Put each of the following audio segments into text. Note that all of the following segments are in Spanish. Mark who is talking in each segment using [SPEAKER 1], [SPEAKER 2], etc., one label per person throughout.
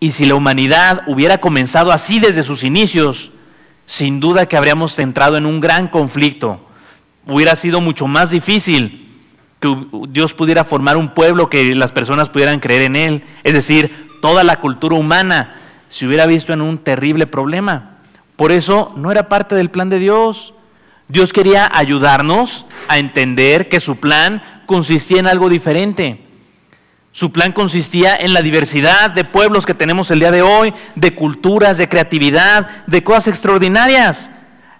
[SPEAKER 1] Y si la humanidad hubiera comenzado así desde sus inicios, sin duda que habríamos entrado en un gran conflicto. Hubiera sido mucho más difícil que Dios pudiera formar un pueblo, que las personas pudieran creer en Él. Es decir, toda la cultura humana se hubiera visto en un terrible problema. Por eso no era parte del plan de Dios. Dios quería ayudarnos a entender que su plan consistía en algo diferente. Su plan consistía en la diversidad de pueblos que tenemos el día de hoy, de culturas, de creatividad, de cosas extraordinarias.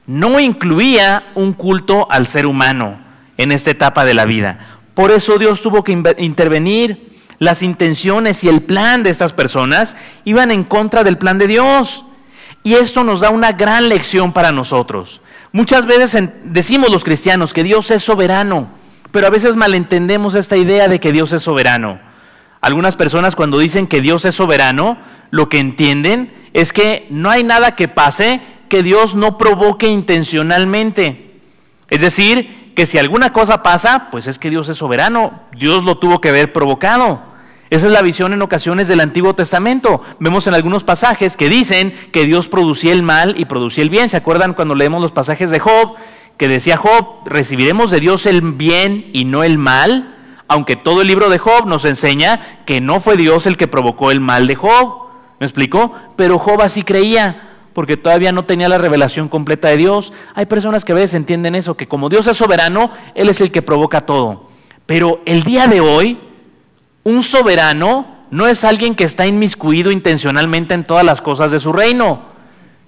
[SPEAKER 1] No incluía un culto al ser humano en esta etapa de la vida. Por eso Dios tuvo que intervenir. Las intenciones y el plan de estas personas iban en contra del plan de Dios. Y esto nos da una gran lección para nosotros. Muchas veces decimos los cristianos que Dios es soberano, pero a veces malentendemos esta idea de que Dios es soberano. Algunas personas, cuando dicen que Dios es soberano, lo que entienden es que no hay nada que pase que Dios no provoque intencionalmente. Es decir, que si alguna cosa pasa, pues es que Dios es soberano, Dios lo tuvo que haber provocado. Esa es la visión en ocasiones del Antiguo Testamento. Vemos en algunos pasajes que dicen que Dios producía el mal y producía el bien. ¿Se acuerdan cuando leemos los pasajes de Job? Que decía Job, recibiremos de Dios el bien y no el mal, aunque todo el libro de Job nos enseña que no fue Dios el que provocó el mal de Job. ¿Me explico? Pero Job así creía, porque todavía no tenía la revelación completa de Dios. Hay personas que a veces entienden eso, que como Dios es soberano, Él es el que provoca todo. Pero el día de hoy, un soberano no es alguien que está inmiscuido intencionalmente en todas las cosas de su reino,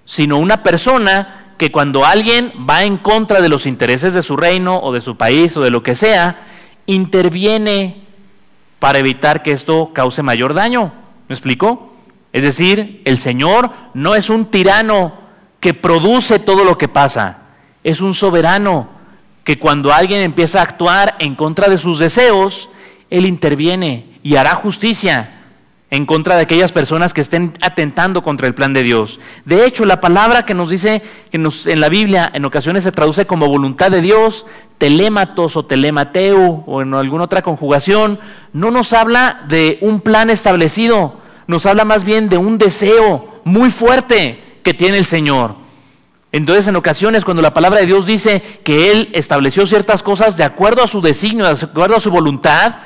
[SPEAKER 1] sino una persona que cuando alguien va en contra de los intereses de su reino o de su país o de lo que sea, interviene para evitar que esto cause mayor daño. ¿Me explico? Es decir, el Señor no es un tirano que produce todo lo que pasa, es un soberano que cuando alguien empieza a actuar en contra de sus deseos, Él interviene y hará justicia en contra de aquellas personas que estén atentando contra el plan de Dios. De hecho, la palabra que nos dice, en la Biblia en ocasiones se traduce como voluntad de Dios, telématos o telemateu o en alguna otra conjugación, no nos habla de un plan establecido, nos habla más bien de un deseo muy fuerte que tiene el Señor. Entonces, en ocasiones, cuando la palabra de Dios dice que Él estableció ciertas cosas de acuerdo a su designio, de acuerdo a su voluntad,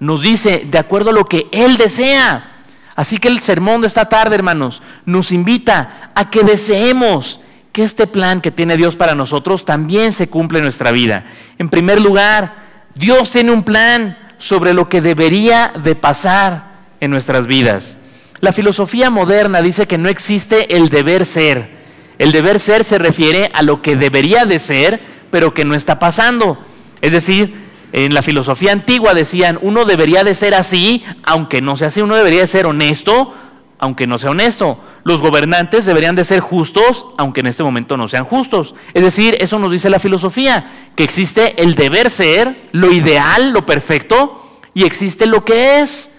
[SPEAKER 1] nos dice de acuerdo a lo que Él desea. Así que el sermón de esta tarde, hermanos, nos invita a que deseemos que este plan que tiene Dios para nosotros también se cumpla en nuestra vida. En primer lugar, Dios tiene un plan sobre lo que debería de pasar en nuestras vidas. La filosofía moderna dice que no existe el deber ser. El deber ser se refiere a lo que debería de ser, pero que no está pasando. Es decir, en la filosofía antigua decían, uno debería de ser así, aunque no sea así. Uno debería de ser honesto, aunque no sea honesto. Los gobernantes deberían de ser justos, aunque en este momento no sean justos. Es decir, eso nos dice la filosofía, que existe el deber ser, lo ideal, lo perfecto, y existe lo que es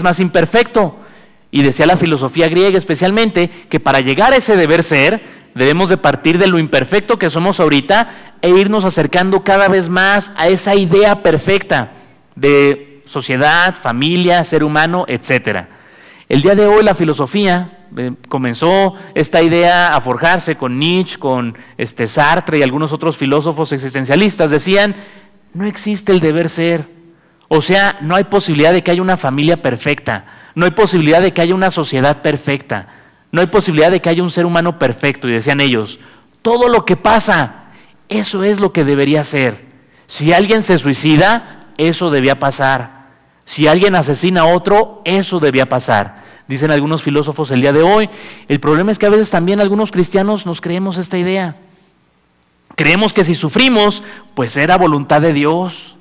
[SPEAKER 1] más imperfecto. Y decía la filosofía griega especialmente, que para llegar a ese deber ser, debemos de partir de lo imperfecto que somos ahorita e irnos acercando cada vez más a esa idea perfecta de sociedad, familia, ser humano, etc. El día de hoy la filosofía comenzó esta idea a forjarse con Nietzsche, con Sartre y algunos otros filósofos existencialistas. Decían, no existe el deber ser. O sea, no hay posibilidad de que haya una familia perfecta, no hay posibilidad de que haya una sociedad perfecta, no hay posibilidad de que haya un ser humano perfecto. Y decían ellos, todo lo que pasa, eso es lo que debería ser. Si alguien se suicida, eso debía pasar. Si alguien asesina a otro, eso debía pasar. Dicen algunos filósofos el día de hoy. El problema es que a veces también algunos cristianos nos creemos esta idea. Creemos que si sufrimos, pues era voluntad de Dios.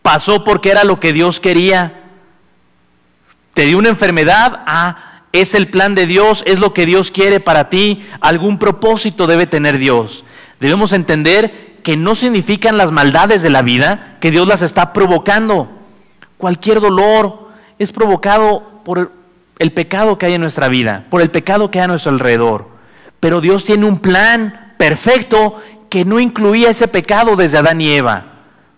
[SPEAKER 1] Pasó porque era lo que Dios quería. Te dio una enfermedad, es el plan de Dios, es lo que Dios quiere para ti, algún propósito debe tener Dios. Debemos entender que no significan las maldades de la vida, que Dios las está provocando. Cualquier dolor es provocado por el pecado que hay en nuestra vida, por el pecado que hay a nuestro alrededor. Pero Dios tiene un plan perfecto que no incluía ese pecado desde Adán y Eva,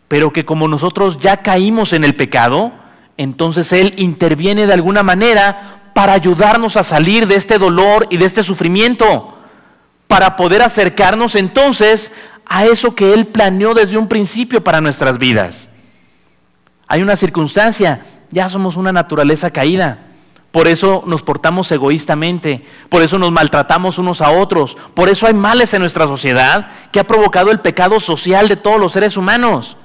[SPEAKER 1] pero que como nosotros ya caímos en el pecado, entonces Él interviene de alguna manera para ayudarnos a salir de este dolor y de este sufrimiento, para poder acercarnos entonces a eso que Él planeó desde un principio para nuestras vidas. Hay una circunstancia, ya somos una naturaleza caída, por eso nos portamos egoístamente, por eso nos maltratamos unos a otros, por eso hay males en nuestra sociedad que ha provocado el pecado social de todos los seres humanos.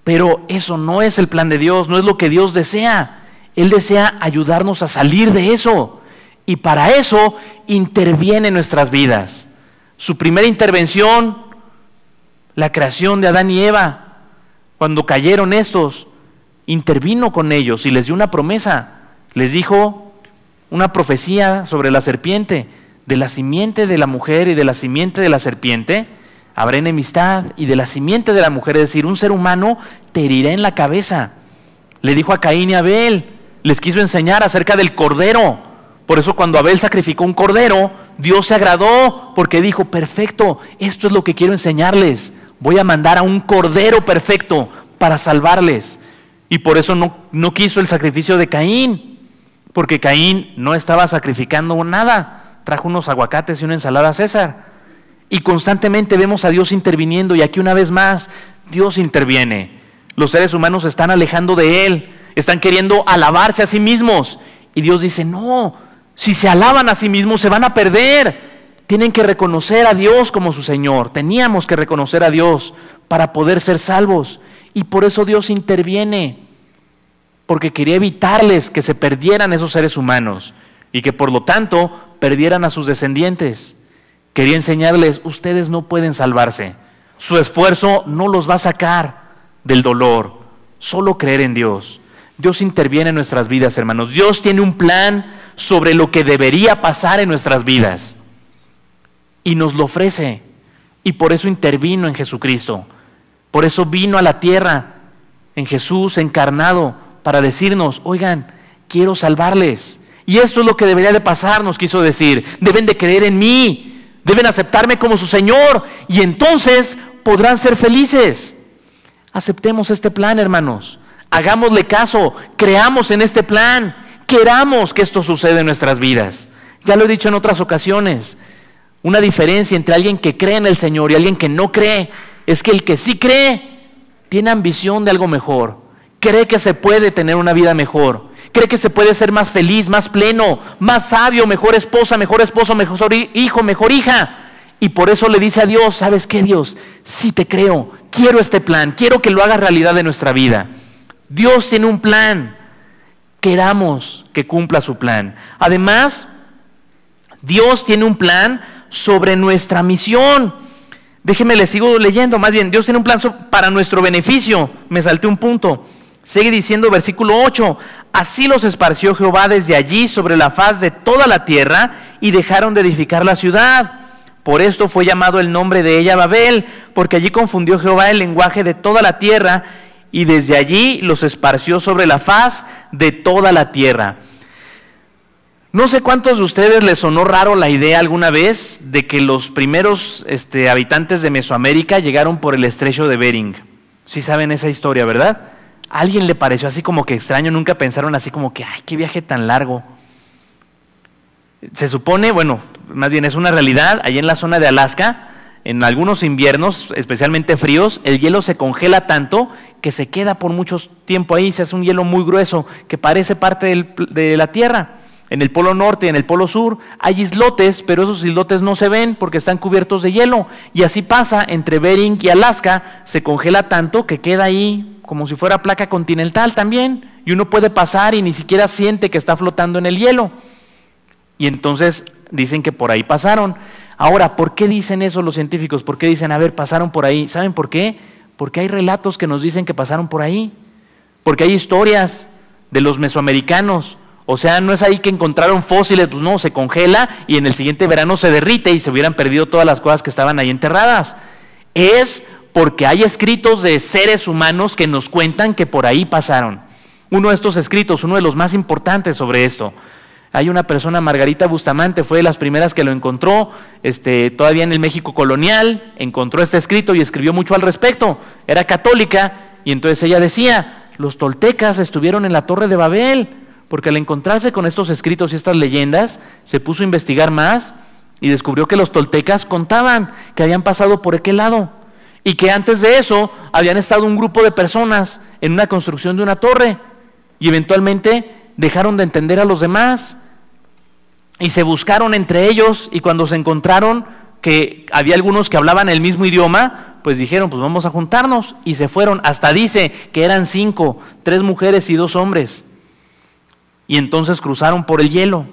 [SPEAKER 1] Pero eso no es el plan de Dios, no es lo que Dios desea. Él desea ayudarnos a salir de eso, y para eso interviene en nuestras vidas. Su primera intervención, la creación de Adán y Eva, cuando cayeron estos, intervino con ellos y les dio una promesa. Les dijo una profecía sobre la serpiente: de la simiente de la mujer y de la simiente de la serpiente habrá enemistad, y de la simiente de la mujer, es decir, un ser humano, te herirá en la cabeza. Le dijo a Caín y a Abel, les quiso enseñar acerca del cordero. Por eso cuando Abel sacrificó un cordero, Dios se agradó, porque dijo: perfecto, esto es lo que quiero enseñarles. Voy a mandar a un cordero perfecto para salvarles. Y por eso no quiso el sacrificio de Caín, porque Caín no estaba sacrificando nada. Trajo unos aguacates y una ensalada César. Y constantemente vemos a Dios interviniendo, y aquí una vez más Dios interviene. Los seres humanos se están alejando de Él, están queriendo alabarse a sí mismos, y Dios dice: no, si se alaban a sí mismos se van a perder. Tienen que reconocer a Dios como su Señor. Teníamos que reconocer a Dios para poder ser salvos, y por eso Dios interviene, porque quería evitarles que se perdieran esos seres humanos y que por lo tanto perdieran a sus descendientes. Quería enseñarles: ustedes no pueden salvarse, su esfuerzo no los va a sacar del dolor, solo creer en Dios. Dios interviene en nuestras vidas, hermanos. Dios tiene un plan sobre lo que debería pasar en nuestras vidas y nos lo ofrece, y por eso intervino en Jesucristo. Por eso vino a la tierra en Jesús encarnado, para decirnos: oigan, quiero salvarles, y esto es lo que debería de pasar, nos quiso decir. Deben de creer en mí, deben aceptarme como su Señor, y entonces podrán ser felices. Aceptemos este plan, hermanos. Hagámosle caso, creamos en este plan, queramos que esto suceda en nuestras vidas. Ya lo he dicho en otras ocasiones, una diferencia entre alguien que cree en el Señor y alguien que no cree es que el que sí cree tiene ambición de algo mejor, cree que se puede tener una vida mejor, cree que se puede ser más feliz, más pleno, más sabio, mejor esposa, mejor esposo, mejor hijo, mejor hija. Y por eso le dice a Dios: ¿sabes qué, Dios? Sí te creo, quiero este plan, quiero que lo hagas realidad en nuestra vida. Dios tiene un plan, queramos que cumpla su plan. Además, Dios tiene un plan sobre nuestra misión. Déjenme, les sigo leyendo. Más bien, Dios tiene un plan para nuestro beneficio. Me salté un punto. Sigue diciendo versículo 8: así los esparció Jehová desde allí sobre la faz de toda la tierra, y dejaron de edificar la ciudad. Por esto fue llamado el nombre de ella Babel, porque allí confundió Jehová el lenguaje de toda la tierra, y desde allí los esparció sobre la faz de toda la tierra. No sé cuántos de ustedes les sonó raro la idea alguna vez de que los primeros habitantes de Mesoamérica llegaron por el estrecho de Bering. Sí saben esa historia, ¿verdad? ¿A alguien le pareció así como que extraño? Nunca pensaron así como que: ¡ay, qué viaje tan largo! Se supone, bueno, más bien es una realidad, ahí en la zona de Alaska, en algunos inviernos, especialmente fríos, el hielo se congela tanto que se queda por mucho tiempo ahí, se hace un hielo muy grueso que parece parte de la tierra. En el polo norte y en el polo sur hay islotes, pero esos islotes no se ven porque están cubiertos de hielo. Y así pasa entre Bering y Alaska, se congela tanto que queda ahí como si fuera placa continental también. Y uno puede pasar y ni siquiera siente que está flotando en el hielo. Y entonces dicen que por ahí pasaron. Ahora, ¿por qué dicen eso los científicos? ¿Por qué dicen: a ver, pasaron por ahí? ¿Saben por qué? Porque hay relatos que nos dicen que pasaron por ahí. Porque hay historias de los mesoamericanos. O sea, no es ahí que encontraron fósiles, pues no, se congela y en el siguiente verano se derrite y se hubieran perdido todas las cosas que estaban ahí enterradas. Es porque hay escritos de seres humanos que nos cuentan que por ahí pasaron. Uno de estos escritos, uno de los más importantes sobre esto, hay una persona, Margarita Bustamante, fue de las primeras que lo encontró, todavía en el México colonial, encontró este escrito y escribió mucho al respecto. Era católica y entonces ella decía: los toltecas estuvieron en la Torre de Babel, porque al encontrarse con estos escritos y estas leyendas, se puso a investigar más y descubrió que los toltecas contaban que habían pasado por aquel lado y que antes de eso habían estado un grupo de personas en una construcción de una torre y eventualmente dejaron de entender a los demás y se buscaron entre ellos, y cuando se encontraron que había algunos que hablaban el mismo idioma, pues dijeron, pues vamos a juntarnos, y se fueron. Hasta dice que eran 5, 3 mujeres y 2 hombres, y entonces cruzaron por el hielo.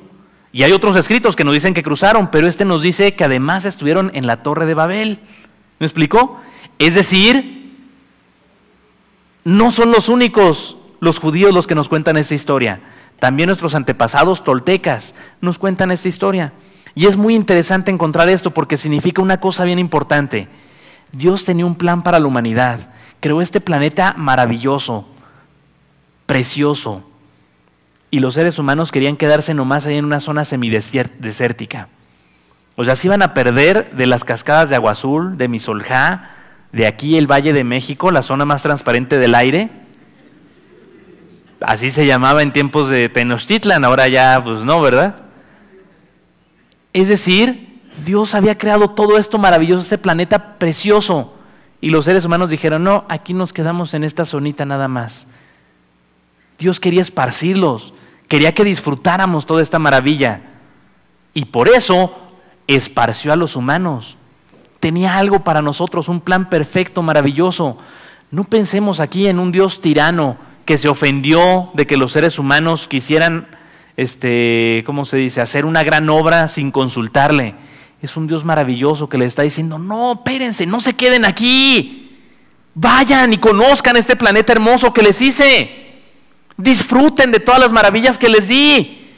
[SPEAKER 1] Y hay otros escritos que nos dicen que cruzaron, pero este nos dice que además estuvieron en la Torre de Babel. ¿Me explicó? Es decir, no son los únicos los judíos los que nos cuentan esta historia. También nuestros antepasados toltecas nos cuentan esta historia. Y es muy interesante encontrar esto porque significa una cosa bien importante. Dios tenía un plan para la humanidad. Creó este planeta maravilloso, precioso. Y los seres humanos querían quedarse nomás ahí en una zona semidesértica. O sea, se iban a perder de las cascadas de Agua Azul, de Misoljá, de aquí el Valle de México, la zona más transparente del aire. Así se llamaba en tiempos de Tenochtitlan, ahora ya pues no, ¿verdad? Es decir, Dios había creado todo esto maravilloso, este planeta precioso, y los seres humanos dijeron, no, aquí nos quedamos en esta zonita nada más. Dios quería esparcirlos, quería que disfrutáramos toda esta maravilla, y por eso esparció a los humanos. Tenía algo para nosotros, un plan perfecto, maravilloso. No pensemos aquí en un Dios tirano que se ofendió de que los seres humanos quisieran, ¿cómo se dice?, hacer una gran obra sin consultarle. Es un Dios maravilloso que le está diciendo, no, espérense, no se queden aquí. Vayan y conozcan este planeta hermoso que les hice. Disfruten de todas las maravillas que les di.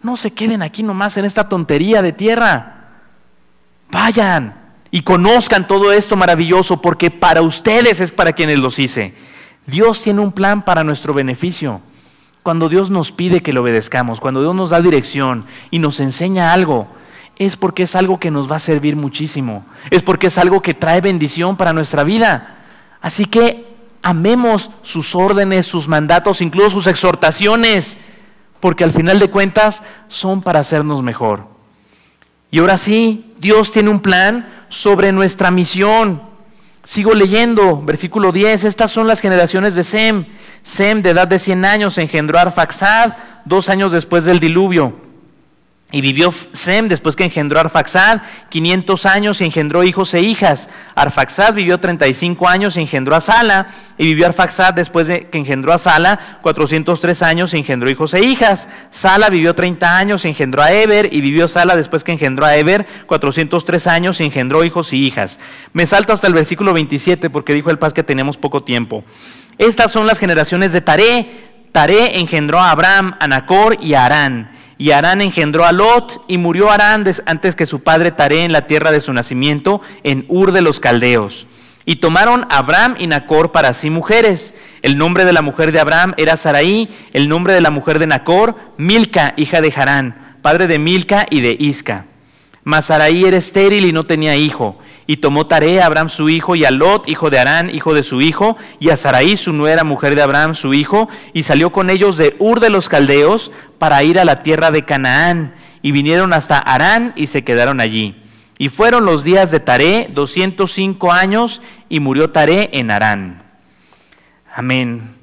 [SPEAKER 1] No se queden aquí nomás en esta tontería de tierra. Vayan y conozcan todo esto maravilloso, porque para ustedes es para quienes los hice. Dios tiene un plan para nuestro beneficio. Cuando Dios nos pide que le obedezcamos, cuando Dios nos da dirección y nos enseña algo, es porque es algo que nos va a servir muchísimo. Es porque es algo que trae bendición para nuestra vida. Así que amemos sus órdenes, sus mandatos, incluso sus exhortaciones, porque al final de cuentas son para hacernos mejor. Y ahora sí, Dios tiene un plan sobre nuestra misión. Sigo leyendo, versículo 10, estas son las generaciones de Sem. Sem, de edad de 100 años, engendró a Arfaxad 2 años después del diluvio. Y vivió Sem, después que engendró a Arfaxad, 500 años y engendró hijos e hijas. Arfaxad vivió 35 años y engendró a Sala. Y vivió Arfaxad, después de que engendró a Sala, 403 años y engendró hijos e hijas. Sala vivió 30 años y engendró a Eber. Y vivió Sala, después que engendró a Eber, 403 años y engendró hijos y hijas. Me salto hasta el versículo 27 porque dijo el Paz que tenemos poco tiempo. Estas son las generaciones de Taré. Taré engendró a Abram, a Nacor y a Harán. Y Harán engendró a Lot, y murió Harán antes que su padre Taré en la tierra de su nacimiento, en Ur de los Caldeos. Y tomaron a Abram y Nacor para sí mujeres. El nombre de la mujer de Abram era Sarai, el nombre de la mujer de Nacor, Milca, hija de Harán, padre de Milca y de Isca. Mas Sarai era estéril y no tenía hijo. Y tomó Taré a Abram su hijo, y a Lot, hijo de Harán, hijo de su hijo, y a Sarai su nuera, mujer de Abram su hijo, y salió con ellos de Ur de los Caldeos para ir a la tierra de Canaán. Y vinieron hasta Harán y se quedaron allí. Y fueron los días de Taré 205 años, y murió Taré en Harán. Amén.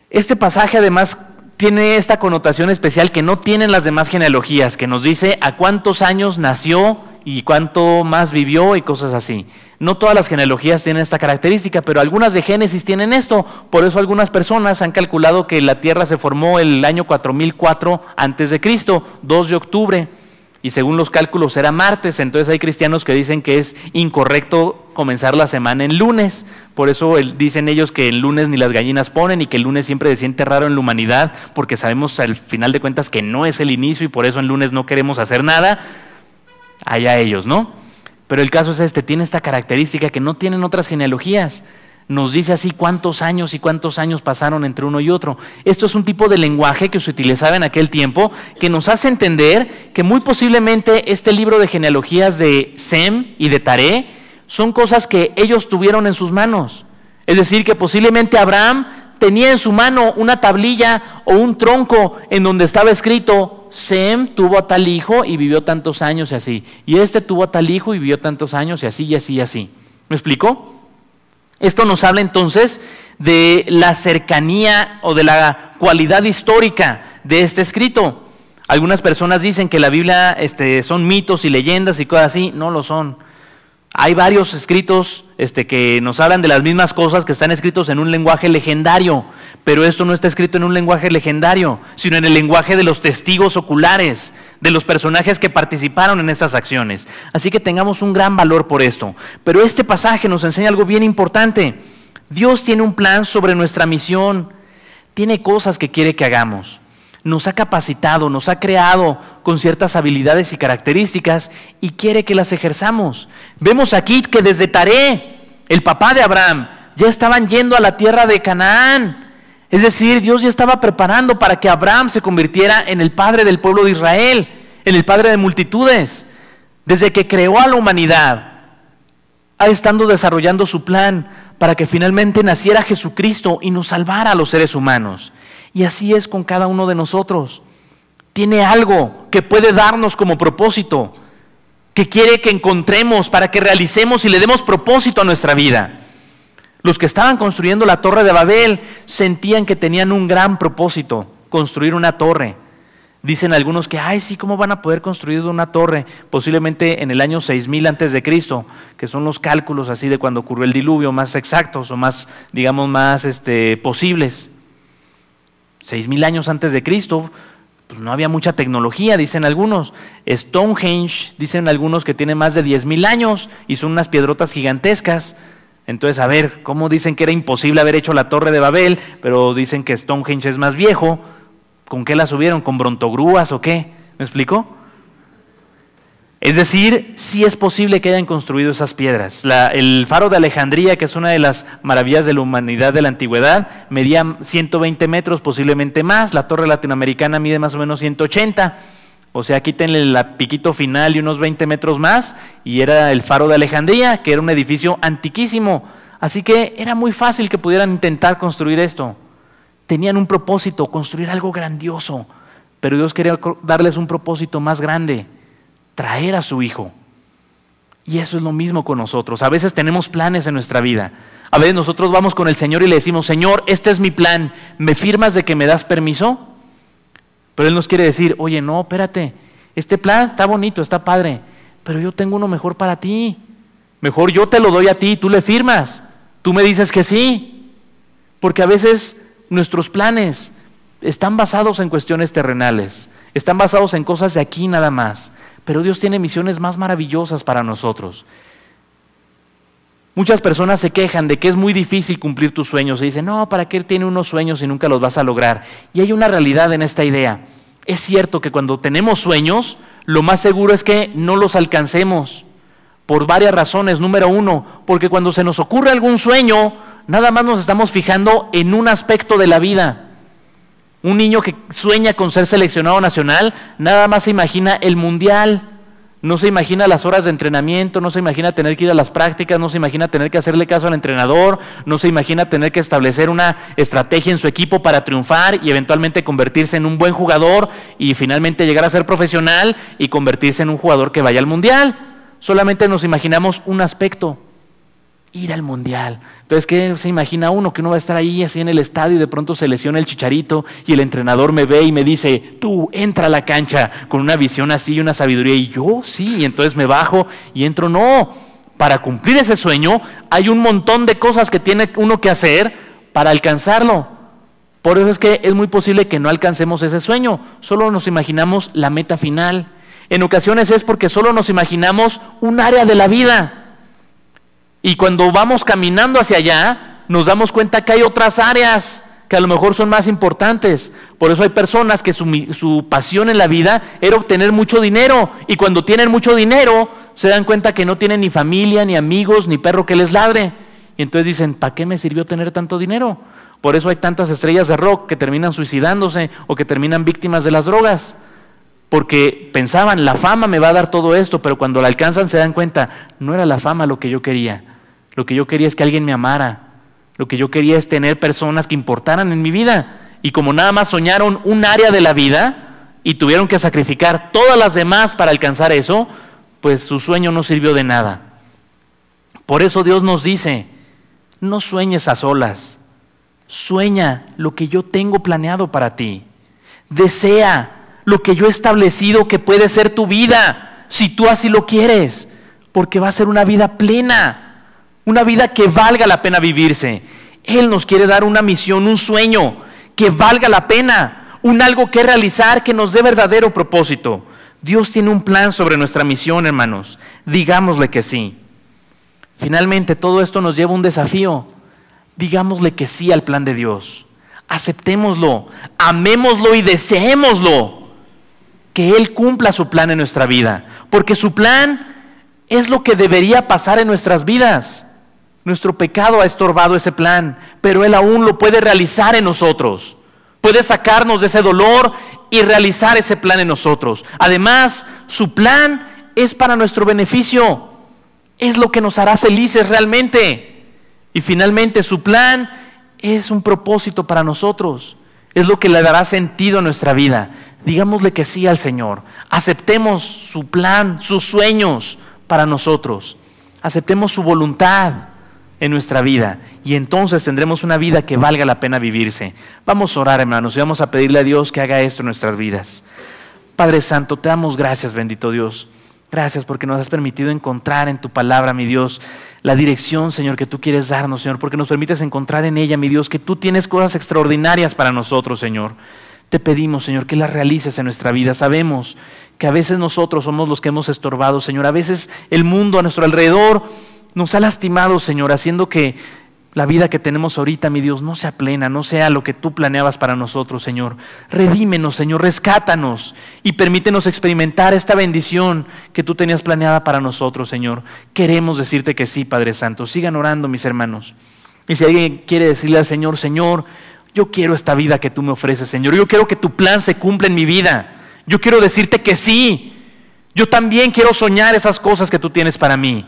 [SPEAKER 1] Este pasaje además tiene esta connotación especial que no tienen las demás genealogías, que nos dice a cuántos años nació y cuánto más vivió y cosas así. No todas las genealogías tienen esta característica, pero algunas de Génesis tienen esto. Por eso algunas personas han calculado que la tierra se formó el año 4004 antes de Cristo, 2 de octubre, y según los cálculos era martes. Entonces hay cristianos que dicen que es incorrecto comenzar la semana en lunes. Por eso dicen ellos que el lunes ni las gallinas ponen, y que el lunes siempre se siente raro en la humanidad, porque sabemos al final de cuentas que no es el inicio, y por eso el lunes no queremos hacer nada. Allá ellos, ¿no? Pero el caso es tiene esta característica que no tienen otras genealogías. Nos dice así cuántos años y cuántos años pasaron entre uno y otro. Esto es un tipo de lenguaje que se utilizaba en aquel tiempo, que nos hace entender que muy posiblemente este libro de genealogías de Sem y de Taré son cosas que ellos tuvieron en sus manos. Es decir, que posiblemente Abraham tenía en su mano una tablilla o un tronco en donde estaba escrito: Sem tuvo a tal hijo y vivió tantos años y así. Y este tuvo a tal hijo y vivió tantos años y así y así y así. ¿Me explico? Esto nos habla entonces de la cercanía o de la cualidad histórica de este escrito. Algunas personas dicen que la Biblia son mitos y leyendas y cosas así. No lo son. Hay varios escritos que nos hablan de las mismas cosas, que están escritos en un lenguaje legendario, pero esto no está escrito en un lenguaje legendario, sino en el lenguaje de los testigos oculares, de los personajes que participaron en estas acciones. Así que tengamos un gran valor por esto. Pero este pasaje nos enseña algo bien importante. Dios tiene un plan sobre nuestra misión, tiene cosas que quiere que hagamos. Nos ha capacitado, nos ha creado con ciertas habilidades y características y quiere que las ejerzamos. Vemos aquí que desde Taré, el papá de Abraham, ya estaban yendo a la tierra de Canaán. Es decir, Dios ya estaba preparando para que Abraham se convirtiera en el padre del pueblo de Israel, en el padre de multitudes. Desde que creó a la humanidad, ha estado desarrollando su plan para que finalmente naciera Jesucristo y nos salvara a los seres humanos. Y así es con cada uno de nosotros. Tiene algo que puede darnos como propósito, que quiere que encontremos para que realicemos y le demos propósito a nuestra vida. Los que estaban construyendo la Torre de Babel sentían que tenían un gran propósito: construir una torre. Dicen algunos que, sí, ¿cómo van a poder construir una torre? Posiblemente en el año 6000 antes de Cristo, que son los cálculos así de cuando ocurrió el diluvio más exactos o más, digamos, más posibles. 6000 años antes de Cristo, pues no había mucha tecnología, dicen algunos. Stonehenge, dicen algunos que tiene más de 10,000 años y son unas piedrotas gigantescas. Entonces, a ver, ¿cómo dicen que era imposible haber hecho la Torre de Babel? Pero dicen que Stonehenge es más viejo. ¿Con qué la subieron? ¿Con brontogrúas o qué? ¿Me explico? Es decir, sí es posible que hayan construido esas piedras. El faro de Alejandría, que es una de las maravillas de la humanidad de la antigüedad, medía 120 metros, posiblemente más. La torre latinoamericana mide más o menos 180. O sea, quítenle el piquito final y unos 20 metros más, y era el faro de Alejandría, que era un edificio antiquísimo. Así que era muy fácil que pudieran intentar construir esto. Tenían un propósito: construir algo grandioso. Pero Dios quería darles un propósito más grande: traer a su hijo. Y eso es lo mismo con nosotros. A veces tenemos planes en nuestra vida. A veces nosotros vamos con el Señor y le decimos: Señor, este es mi plan, ¿me firmas de que me das permiso? Pero Él nos quiere decir: oye, no, espérate, este plan está bonito, está padre, pero yo tengo uno mejor para ti. Mejor yo te lo doy a ti, tú le firmas, tú me dices que sí. Porque a veces nuestros planes están basados en cuestiones terrenales, están basados en cosas de aquí nada más. Pero Dios tiene misiones más maravillosas para nosotros. Muchas personas se quejan de que es muy difícil cumplir tus sueños. Se dicen: no, ¿para qué tiene unos sueños si nunca los vas a lograr? Y hay una realidad en esta idea. Es cierto que cuando tenemos sueños, lo más seguro es que no los alcancemos, por varias razones. Número uno, porque cuando se nos ocurre algún sueño, nada más nos estamos fijando en un aspecto de la vida. Un niño que sueña con ser seleccionado nacional, nada más se imagina el mundial, no se imagina las horas de entrenamiento, no se imagina tener que ir a las prácticas, no se imagina tener que hacerle caso al entrenador, no se imagina tener que establecer una estrategia en su equipo para triunfar y eventualmente convertirse en un buen jugador y finalmente llegar a ser profesional y convertirse en un jugador que vaya al mundial. Solamente nos imaginamos un aspecto: ir al mundial. Entonces, ¿qué se imagina uno? Que uno va a estar ahí así en el estadio y de pronto se lesiona el Chicharito y el entrenador me ve y me dice: tú entra a la cancha, con una visión así y una sabiduría. Y yo, sí, y entonces me bajo y entro. No, para cumplir ese sueño hay un montón de cosas que tiene uno que hacer para alcanzarlo. Por eso es que es muy posible que no alcancemos ese sueño, solo nos imaginamos la meta final. En ocasiones es porque solo nos imaginamos un área de la vida. Y cuando vamos caminando hacia allá, nos damos cuenta que hay otras áreas que a lo mejor son más importantes. Por eso hay personas que su pasión en la vida era obtener mucho dinero. Y cuando tienen mucho dinero, se dan cuenta que no tienen ni familia, ni amigos, ni perro que les ladre. Y entonces dicen: ¿para qué me sirvió tener tanto dinero? Por eso hay tantas estrellas de rock que terminan suicidándose o que terminan víctimas de las drogas. Porque pensaban: la fama me va a dar todo esto, pero cuando la alcanzan se dan cuenta: no era la fama lo que yo quería. Lo que yo quería es que alguien me amara, Lo que yo quería es tener personas que importaran en mi vida. Y como nada más soñaron un área de la vida y tuvieron que sacrificar todas las demás para alcanzar eso, pues su sueño no sirvió de nada. Por eso Dios nos dice, no sueñes a solas, sueña lo que yo tengo planeado para ti. Desea lo que yo he establecido que puede ser tu vida, si tú así lo quieres, porque va a ser una vida plena, una vida que valga la pena vivirse. Él nos quiere dar una misión, un sueño que valga la pena, un algo que realizar que nos dé verdadero propósito. Dios tiene un plan sobre nuestra misión, hermanos. Digámosle que sí. Finalmente, todo esto nos lleva a un desafío. Digámosle que sí al plan de Dios. Aceptémoslo, amémoslo y deseémoslo. Que Él cumpla su plan en nuestra vida. Porque su plan es lo que debería pasar en nuestras vidas. Nuestro pecado ha estorbado ese plan, pero Él aún lo puede realizar en nosotros. Puede sacarnos de ese dolor y realizar ese plan en nosotros. Además, su plan es para nuestro beneficio. Es lo que nos hará felices realmente. Y finalmente, su plan es un propósito para nosotros. Es lo que le dará sentido a nuestra vida. Digámosle que sí al Señor. Aceptemos su plan, sus sueños para nosotros. Aceptemos su voluntad en nuestra vida, y entonces tendremos una vida que valga la pena vivirse. Vamos a orar, hermanos, y vamos a pedirle a Dios que haga esto en nuestras vidas. Padre Santo, te damos gracias, bendito Dios. Gracias porque nos has permitido encontrar en tu palabra, mi Dios, la dirección, Señor, que tú quieres darnos, Señor, porque nos permites encontrar en ella, mi Dios, que tú tienes cosas extraordinarias para nosotros, Señor. Te pedimos, Señor, que las realices en nuestra vida. Sabemos que a veces nosotros somos los que hemos estorbado, Señor. A veces el mundo a nuestro alrededor nos ha lastimado, Señor, haciendo que la vida que tenemos ahorita, mi Dios, no sea plena, no sea lo que tú planeabas para nosotros, Señor. Redímenos, Señor, rescátanos y permítenos experimentar esta bendición que tú tenías planeada para nosotros, Señor. Queremos decirte que sí, Padre Santo. Sigan orando, mis hermanos. Y si alguien quiere decirle al Señor, Señor, yo quiero esta vida que tú me ofreces, Señor. Yo quiero que tu plan se cumpla en mi vida. Yo quiero decirte que sí. Yo también quiero soñar esas cosas que tú tienes para mí.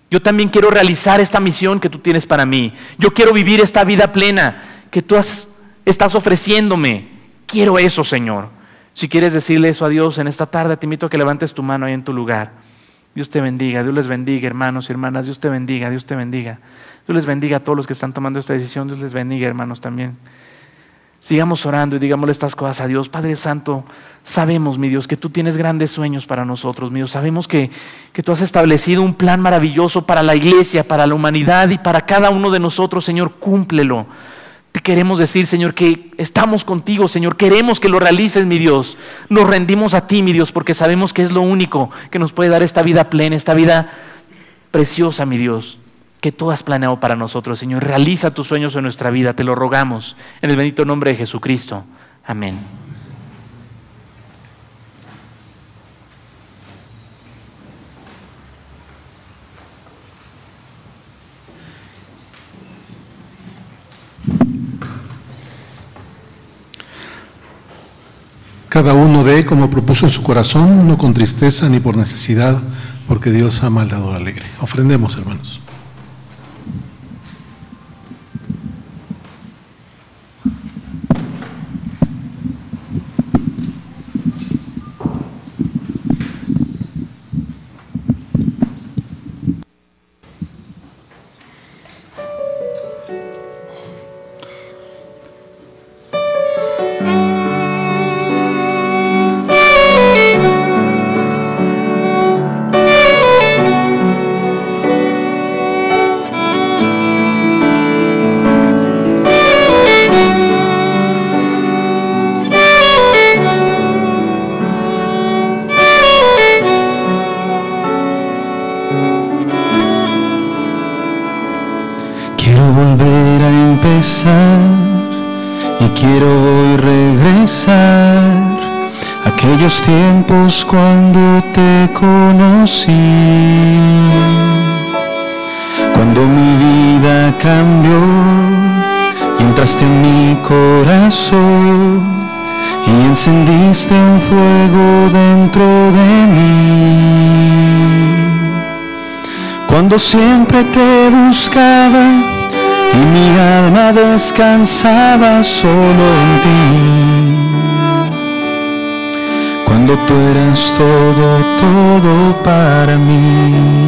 [SPEAKER 1] Yo también quiero realizar esta misión que tú tienes para mí. Yo quiero vivir esta vida plena que tú estás ofreciéndome. Quiero eso, Señor. Si quieres decirle eso a Dios en esta tarde, te invito a que levantes tu mano ahí en tu lugar. Dios te bendiga, Dios les bendiga, hermanos y hermanas. Dios te bendiga, Dios te bendiga. Dios les bendiga a todos los que están tomando esta decisión. Dios les bendiga, hermanos, también. Sigamos orando y digámosle estas cosas a Dios. Padre Santo, sabemos, mi Dios, que tú tienes grandes sueños para nosotros, mi Dios. Sabemos que tú has establecido un plan maravilloso para la iglesia, para la humanidad y para cada uno de nosotros, Señor. Cúmplelo. Te queremos decir, Señor, que estamos contigo, Señor. Queremos que lo realices, mi Dios. Nos rendimos a ti, mi Dios, porque sabemos que es lo único que nos puede dar esta vida plena, esta vida preciosa, mi Dios, que tú has planeado para nosotros, Señor. Realiza tus sueños en nuestra vida, te lo rogamos, en el bendito nombre de Jesucristo. Amén.
[SPEAKER 2] Cada uno dé como propuso en su corazón, no con tristeza ni por necesidad, porque Dios ama al dador alegre. Ofrendemos, hermanos.
[SPEAKER 3] Y quiero hoy regresar a aquellos tiempos cuando te conocí, cuando mi vida cambió y entraste en mi corazón y encendiste un fuego dentro de mí. Cuando siempre te buscaba y mi alma descansaba solo en ti. Cuando tú eras todo, todo para mí.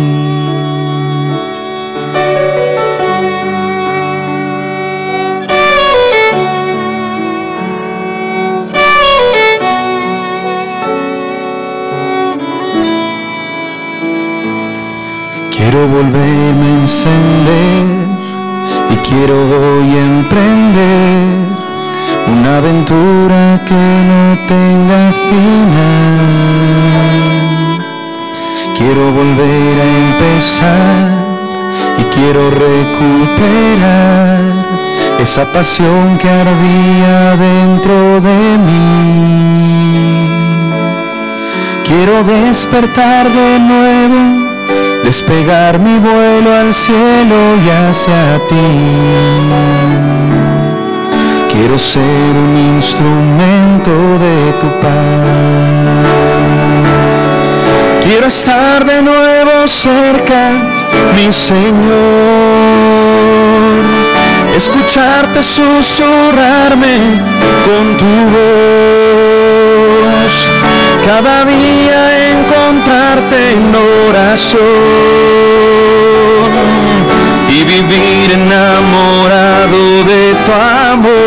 [SPEAKER 3] Quiero volverme a encender y quiero hoy emprender una aventura que no tenga final. Quiero volver a empezar y quiero recuperar esa pasión que ardía dentro de mí. Quiero despertar de nuevo, despegar mi vuelo al cielo y hacia ti. Quiero ser un instrumento de tu paz. Quiero estar de nuevo cerca, mi Señor, escucharte susurrarme con tu voz. Cada día encontrarte en oración y vivir enamorado de tu amor.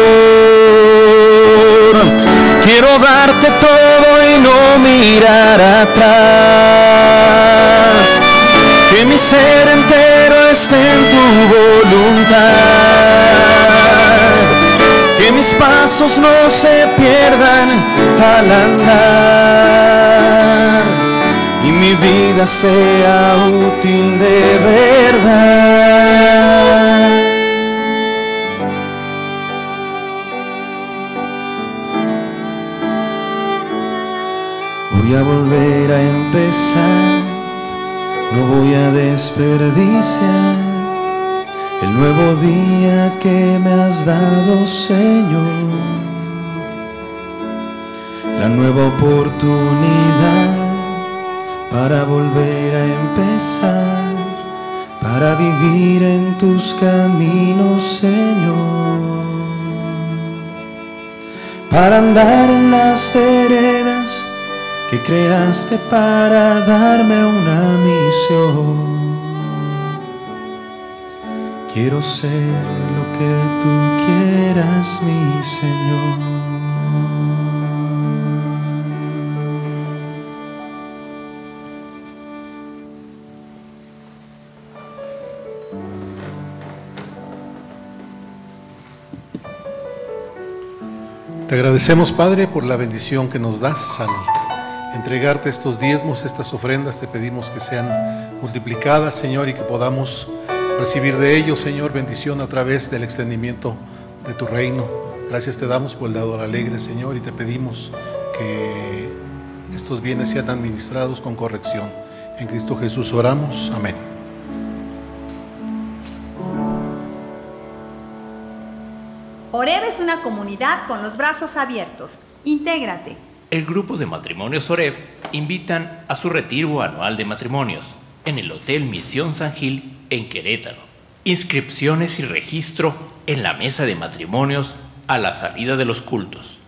[SPEAKER 3] Quiero darte todo y no mirar atrás. Que mi ser entero esté en tu voluntad. Que mis pasos no se pierdan al andar y mi vida sea útil de verdad. Voy a volver a empezar, no voy a desperdiciar el nuevo día que me has dado, Señor. La nueva oportunidad para volver a empezar, para vivir en tus caminos, Señor. Para andar en las veredas que creaste para darme una misión. Quiero ser lo que tú quieras, mi Señor.
[SPEAKER 2] Te agradecemos, Padre, por la bendición que nos das al entregarte estos diezmos, estas ofrendas. Te pedimos que sean multiplicadas, Señor, y que podamos recibir de ellos, Señor, bendición a través del extendimiento de tu reino. Gracias te damos por el dador alegre, Señor, y te pedimos que estos bienes sean administrados con corrección. En Cristo Jesús oramos. Amén.
[SPEAKER 4] Oreb es una comunidad con los brazos abiertos. Intégrate.
[SPEAKER 5] El grupo de matrimonios Oreb invitan a su retiro anual de matrimonios en el Hotel Misión San Gil en Querétaro. Inscripciones y registro en la mesa de matrimonios a la salida de los cultos.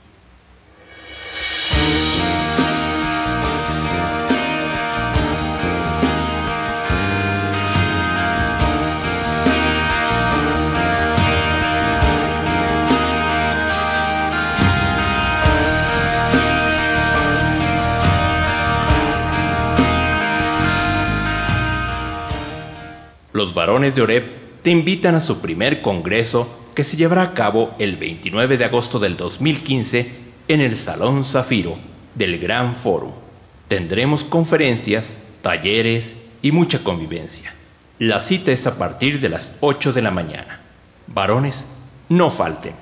[SPEAKER 5] Los varones de Oreb te invitan a su primer congreso que se llevará a cabo el 29 de agosto del 2015 en el Salón Zafiro del Gran Fórum. Tendremos conferencias, talleres y mucha convivencia. La cita es a partir de las 8 de la mañana. Varones, no falten.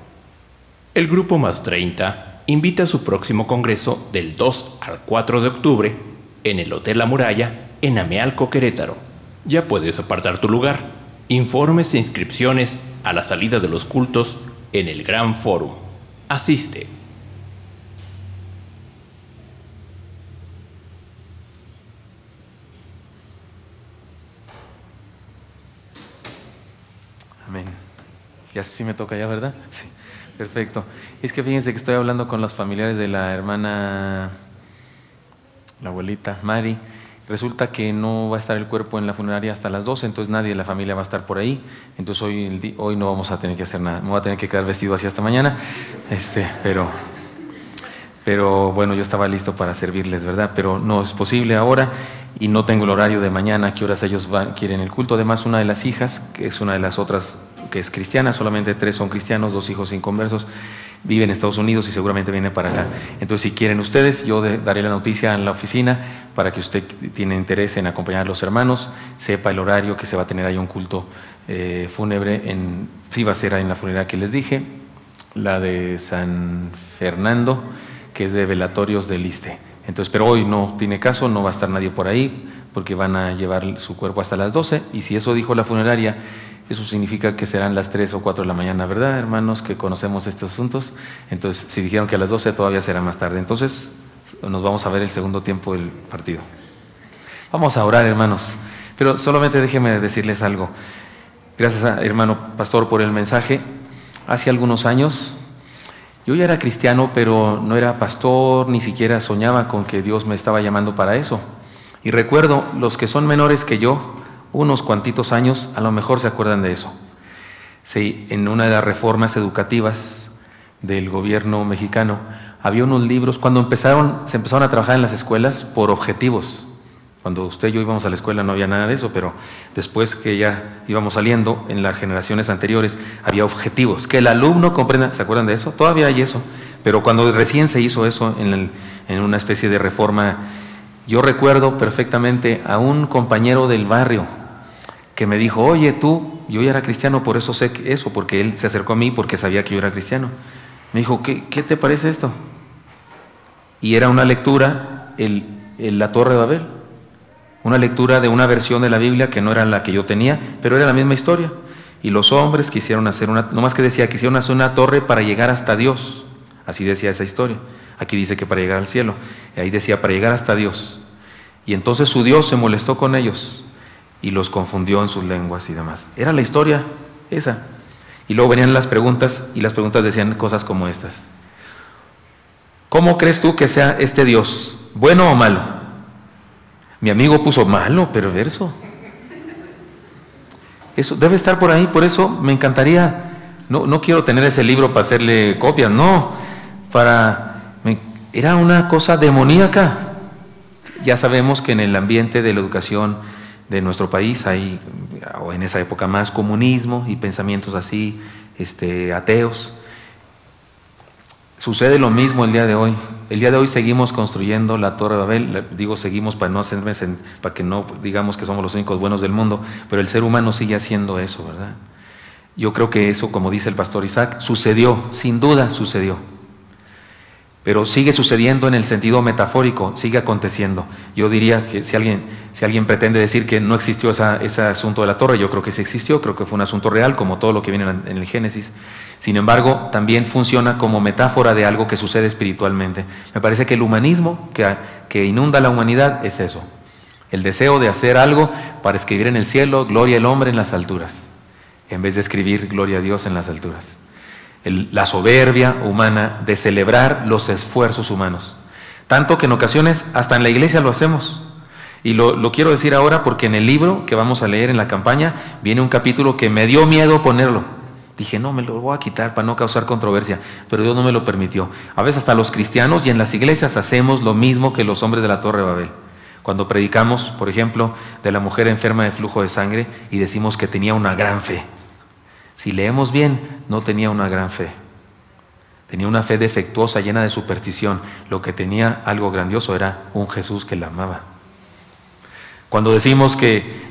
[SPEAKER 5] El Grupo Más 30 invita a su próximo congreso del 2 al 4 de octubre en el Hotel La Muralla en Amealco, Querétaro. Ya puedes apartar tu lugar. Informes e inscripciones a la salida de los cultos en el Gran Fórum. Asiste.
[SPEAKER 1] Amén.
[SPEAKER 3] Ya sí me toca ya, ¿verdad? Sí, perfecto. Es que fíjense que estoy hablando con los familiares de la hermana, la abuelita Mari. Resulta que no va a estar el cuerpo en la funeraria hasta las 12, entonces nadie de la familia va a estar por ahí. Entonces hoy no vamos a tener que hacer nada. Me voy a tener que quedar vestido así hasta mañana. Pero bueno, yo estaba listo para servirles, ¿verdad? Pero no es posible ahora y no tengo el horario de mañana, a qué horas ellos quieren el culto. Además, una de las hijas, que es una de las otras que es cristiana, solamente 3 son cristianos, 2 hijos inconversos, vive en Estados Unidos y seguramente viene para acá. Entonces, si quieren ustedes, yo daré la noticia en la oficina para que usted tiene interés en acompañar a los hermanos, sepa el horario que se va a tener ahí un culto fúnebre. Sí va a ser ahí en la funeraria que les dije, la de San Fernando, que es de velatorios del Iste. Entonces, pero hoy no tiene caso, no va a estar nadie por ahí, porque van a llevar su cuerpo hasta las 12, y si eso dijo la funeraria, eso significa que serán las 3 o 4 de la mañana, ¿verdad, hermanos, que conocemos estos asuntos? Entonces, si dijeron que a las 12, todavía será más tarde. Entonces, nos vamos a ver el segundo tiempo del partido. Vamos a orar, hermanos, pero solamente déjenme decirles algo. Gracias, hermano pastor, por el mensaje. Hace algunos años, yo ya era cristiano, pero no era pastor, ni siquiera soñaba con que Dios me estaba llamando para eso. Y recuerdo, los que son menores que yo, unos cuantitos años, a lo mejor se acuerdan de eso. Sí, en una de las reformas educativas del gobierno mexicano, había unos libros, cuando se empezaron a trabajar en las escuelas por objetivos. Cuando usted y yo íbamos a la escuela no había nada de eso, pero después que ya íbamos saliendo, en las generaciones anteriores, había objetivos, que el alumno comprenda. ¿Se acuerdan de eso? Todavía hay eso, pero cuando recién se hizo eso en una especie de reforma, yo recuerdo perfectamente a un compañero del barrio que me dijo: oye, yo ya era cristiano, por eso sé eso, porque él se acercó a mí porque sabía que yo era cristiano. Me dijo: ¿qué te parece esto? Y era una lectura, la Torre de Babel. Una lectura de una versión de la Biblia que no era la que yo tenía, pero era la misma historia. Y los hombres quisieron hacer nomás que decía, quisieron hacer una torre para llegar hasta Dios. Así decía esa historia. Aquí dice que para llegar al cielo. Y ahí decía para llegar hasta Dios. Y entonces su Dios se molestó con ellos y los confundió en sus lenguas y demás. Era la historia esa. Y luego venían las preguntas, y las preguntas decían cosas como estas: ¿cómo crees tú que sea este Dios? ¿Bueno o malo? Mi amigo puso malo, perverso. Eso debe estar por ahí, por eso me encantaría, no quiero tener ese libro para hacerle copias, no, era una cosa demoníaca. Ya sabemos que en el ambiente de la educación de nuestro país hay, o en esa época, más comunismo y pensamientos así, ateos. Sucede lo mismo el día de hoy. El día de hoy seguimos construyendo la Torre de Babel. Digo seguimos para que no digamos que somos los únicos buenos del mundo, pero el ser humano sigue haciendo eso, ¿verdad? Yo creo que eso, como dice el pastor Isaac, sucedió, sin duda sucedió. Pero sigue sucediendo en el sentido metafórico, sigue aconteciendo. Yo diría que si alguien pretende decir que no existió ese asunto de la torre, yo creo que sí existió, creo que fue un asunto real, como todo lo que viene en el Génesis. Sin embargo, también funciona como metáfora de algo que sucede espiritualmente. Me parece que el humanismo que inunda la humanidad es eso: el deseo de hacer algo para escribir en el cielo, gloria al hombre en las alturas, en vez de escribir gloria a Dios en las alturas. La soberbia humana de celebrar los esfuerzos humanos. Tanto que en ocasiones hasta en la iglesia lo hacemos. Y lo quiero decir ahora porque en el libro que vamos a leer en la campaña viene un capítulo que me dio miedo ponerlo. Dije, no, me lo voy a quitar para no causar controversia, pero Dios no me lo permitió. A veces hasta los cristianos y en las iglesias hacemos lo mismo que los hombres de la Torre de Babel. Cuando predicamos, por ejemplo, de la mujer enferma de flujo de sangre y decimos que tenía una gran fe. Si leemos bien, no tenía una gran fe. Tenía una fe defectuosa, llena de superstición. Lo que tenía algo grandioso era un Jesús que la amaba. Cuando decimos que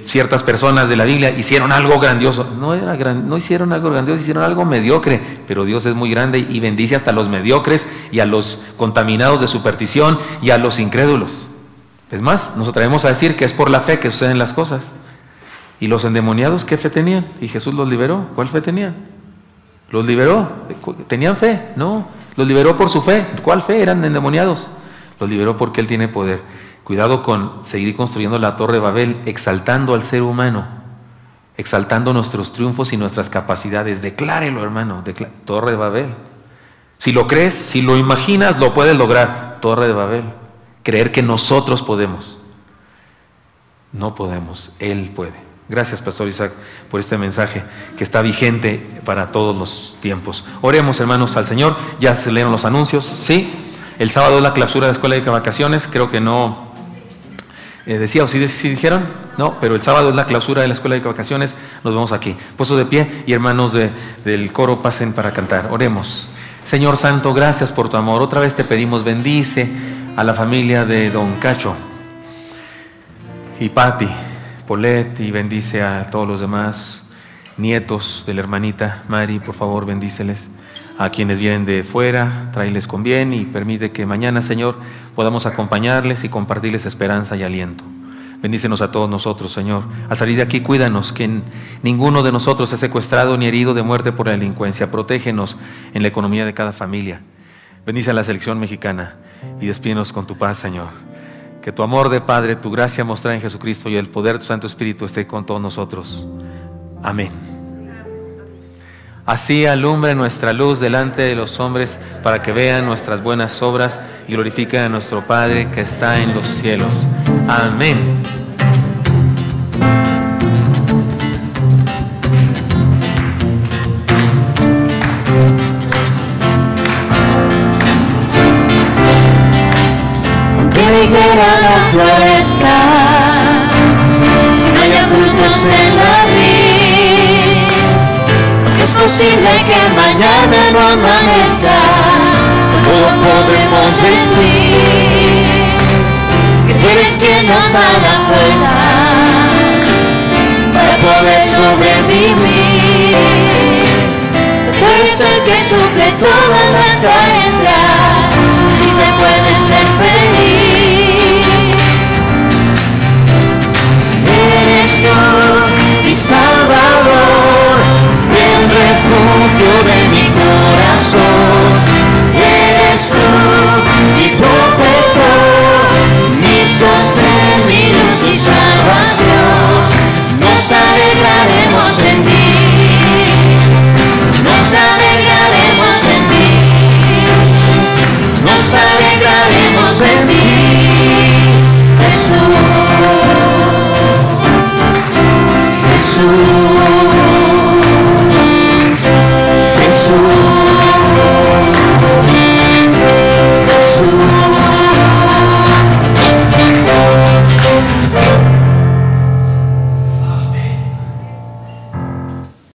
[SPEAKER 3] ciertas personas de la Biblia hicieron algo grandioso, no hicieron algo grandioso, hicieron algo mediocre, pero Dios es muy grande y bendice hasta a los mediocres y a los contaminados de superstición y a los incrédulos. Es más, nos atrevemos a decir que es por la fe que suceden las cosas. ¿Y los endemoniados qué fe tenían? ¿Y Jesús los liberó? ¿Cuál fe tenían? ¿Los liberó? ¿Tenían fe? No, los liberó por su fe. ¿Cuál fe? Eran endemoniados. Los liberó porque Él tiene poder. Cuidado con seguir construyendo la Torre de Babel, exaltando al ser humano exaltando nuestros triunfos y nuestras capacidades. Declárelo, hermano, Torre de Babel. Si lo crees, si lo imaginas, lo puedes lograr. Torre de Babel. Creer que nosotros podemos. No podemos, Él puede. Gracias, Pastor Isaac, por este mensaje que está vigente para todos los tiempos. Oremos, hermanos, al Señor. Ya se leyeron los anuncios, ¿sí? El sábado es la clausura de la escuela de vacaciones. Creo que no decía, o sí dijeron, no, pero el sábado es la clausura de la escuela de vacaciones. Nos vemos aquí, puestos de pie, y hermanos del coro pasen para cantar. Oremos. Señor Santo, gracias por tu amor. Otra vez te pedimos, bendice a la familia de Don Cacho y Patti, Polet, y bendice a todos los demás nietos de la hermanita Mari. Por favor, bendíceles. A quienes vienen de fuera, tráeles con bien y permite que mañana, Señor, podamos acompañarles y compartirles esperanza y aliento. Bendícenos a todos nosotros, Señor. Al salir de aquí, cuídanos, que ninguno de nosotros sea secuestrado ni herido de muerte por la delincuencia. Protégenos en la economía de cada familia. Bendice a la selección mexicana y despídenos con tu paz, Señor. Que tu amor de Padre, tu gracia mostrada en Jesucristo y el poder de tu Santo Espíritu esté con todos nosotros. Amén. Así alumbre nuestra luz delante de los hombres, para que vean nuestras buenas obras y glorifiquen a nuestro Padre que está en los cielos. Amén.
[SPEAKER 6] Aunque la higuera no florezca, no haya frutos en la vid, es posible que mañana no amanezca, todo podremos decir que tú eres quien nos da la fuerza para poder sobrevivir. Tú eres el que suple todas las carencias.